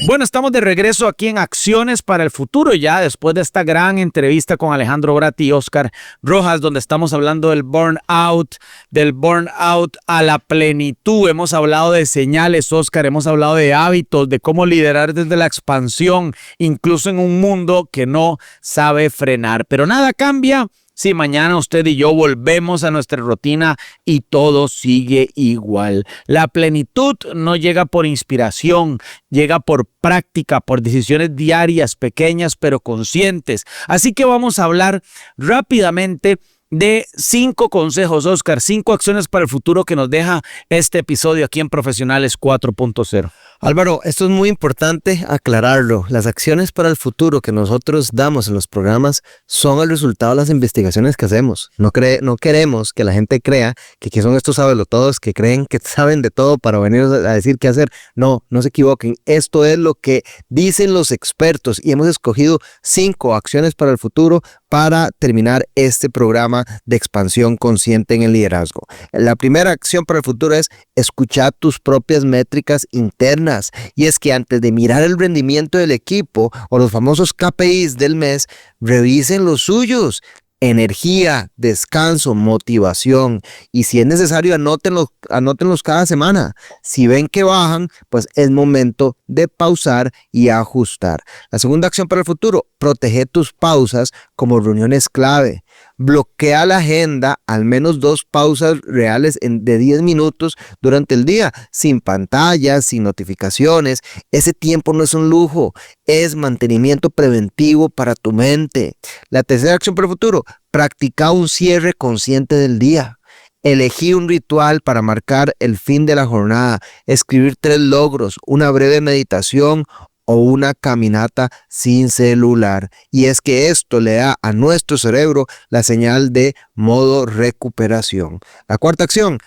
Bueno, estamos de regreso aquí en Acciones para el Futuro, ya después de esta gran entrevista con Alejandro Bratti y Oscar Rojas, donde estamos hablando del burnout a la plenitud. Hemos hablado de señales, Oscar, hemos hablado de hábitos, de cómo liderar desde la expansión, incluso en un mundo que no sabe frenar. Pero nada cambia si mañana usted y yo volvemos a nuestra rutina y todo sigue igual. La plenitud no llega por inspiración, llega por práctica, por decisiones diarias, pequeñas pero conscientes. Así que vamos a hablar rápidamente de 5 consejos, Oscar, 5 acciones para el futuro que nos deja este episodio aquí en Profesionales 4.0. Álvaro, esto es muy importante aclararlo. Las acciones para el futuro que nosotros damos en los programas son el resultado de las investigaciones que hacemos. No queremos que la gente crea que son estos sabelotodos que creen que saben de todo para venir a decir qué hacer. No se equivoquen. Esto es lo que dicen los expertos y hemos escogido 5 acciones para el futuro para terminar este programa de expansión consciente en el liderazgo. La primera acción para el futuro es escuchar tus propias métricas internas. Y es que antes de mirar el rendimiento del equipo o los famosos KPIs del mes, revisen los suyos. Energía, descanso, motivación. Y si es necesario, anótenlos cada semana. Si ven que bajan, pues es momento de pausar y ajustar. La segunda acción para el futuro, protege tus pausas como reuniones clave. Bloquea la agenda, al menos 2 pausas reales de 10 minutos durante el día, sin pantallas, sin notificaciones. Ese tiempo no es un lujo, es mantenimiento preventivo para tu mente. La tercera acción para el futuro, practica un cierre consciente del día. Elegí un ritual para marcar el fin de la jornada, escribir 3 logros, una breve meditación o una caminata sin celular. Y es que esto le da a nuestro cerebro la señal de modo recuperación. La cuarta acción,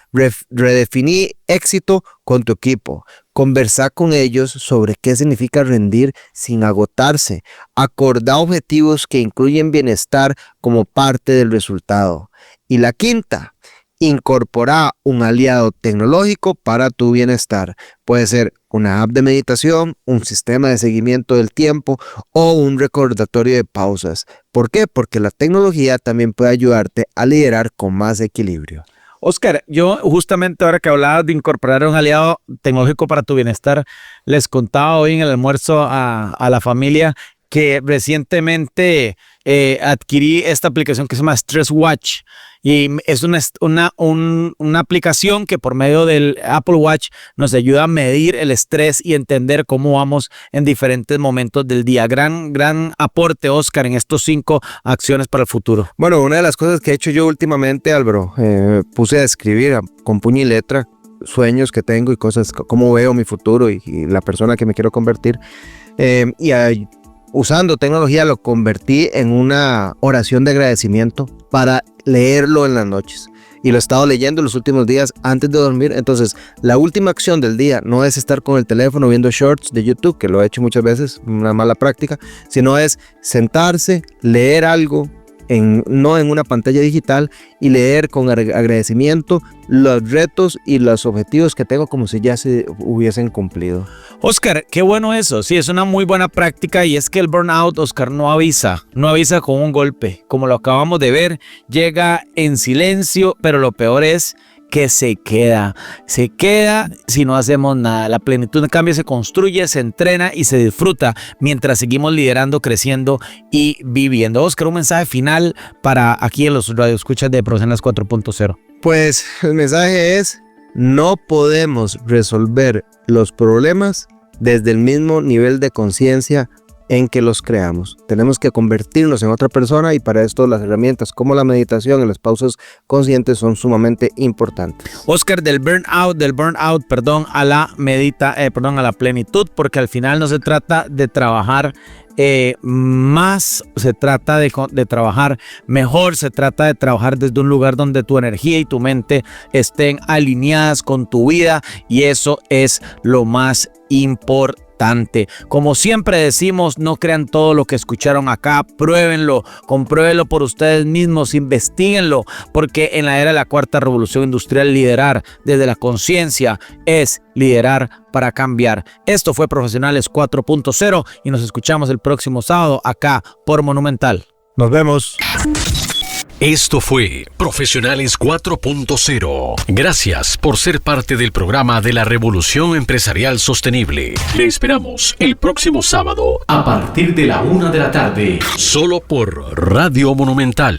redefiní éxito con tu equipo. Conversar con ellos sobre qué significa rendir sin agotarse. Acordar objetivos que incluyen bienestar como parte del resultado. Y la quinta, incorporar un aliado tecnológico para tu bienestar. Puede ser una app de meditación, un sistema de seguimiento del tiempo o un recordatorio de pausas. ¿Por qué? Porque la tecnología también puede ayudarte a liderar con más equilibrio. Oscar, yo justamente ahora que hablabas de incorporar un aliado tecnológico para tu bienestar, les contaba hoy en el almuerzo a la familia que recientemente adquirí esta aplicación que se llama Stress Watch. Y es una aplicación que por medio del Apple Watch nos ayuda a medir el estrés y entender cómo vamos en diferentes momentos del día. Gran aporte, Oscar, en estos 5 acciones para el futuro. Bueno, una de las cosas que he hecho yo últimamente, Álvaro, puse a escribir con puño y letra sueños que tengo y cosas, cómo veo mi futuro y la persona que me quiero convertir. Usando tecnología lo convertí en una oración de agradecimiento para leerlo en las noches. Y lo he estado leyendo los últimos días antes de dormir. Entonces, la última acción del día no es estar con el teléfono viendo shorts de YouTube, que lo he hecho muchas veces, una mala práctica, sino es sentarse, leer algo, no en una pantalla digital, y leer con agradecimiento los retos y los objetivos que tengo como si ya se hubiesen cumplido. Oscar, qué bueno eso. Sí, es una muy buena práctica, y es que el burnout, Oscar, no avisa con un golpe. Como lo acabamos de ver, llega en silencio, pero lo peor es que se queda si no hacemos nada. La plenitud, en cambio, se construye, se entrena y se disfruta mientras seguimos liderando, creciendo y viviendo. Oscar, un mensaje final para aquí en los radioescuchas de Profesionales 4.0. Pues el mensaje es: no podemos resolver los problemas desde el mismo nivel de conciencia en que los creamos. Tenemos que convertirnos en otra persona, y para esto las herramientas como la meditación y las pausas conscientes son sumamente importantes. Oscar, del burnout, a la plenitud, porque al final no se trata de trabajar más, se trata de trabajar mejor, se trata de trabajar desde un lugar donde tu energía y tu mente estén alineadas con tu vida, y eso es lo más importante. Como siempre decimos, no crean todo lo que escucharon acá, pruébenlo, compruébenlo por ustedes mismos, investíguenlo, porque en la era de la cuarta revolución industrial, liderar desde la conciencia es liderar para cambiar. Esto fue Profesionales 4.0 y nos escuchamos el próximo sábado acá por Monumental. Nos vemos. Esto fue Profesionales 4.0. Gracias por ser parte del programa de la Revolución Empresarial Sostenible. Le esperamos el próximo sábado a partir de la 1 de la tarde, solo por Radio Monumental.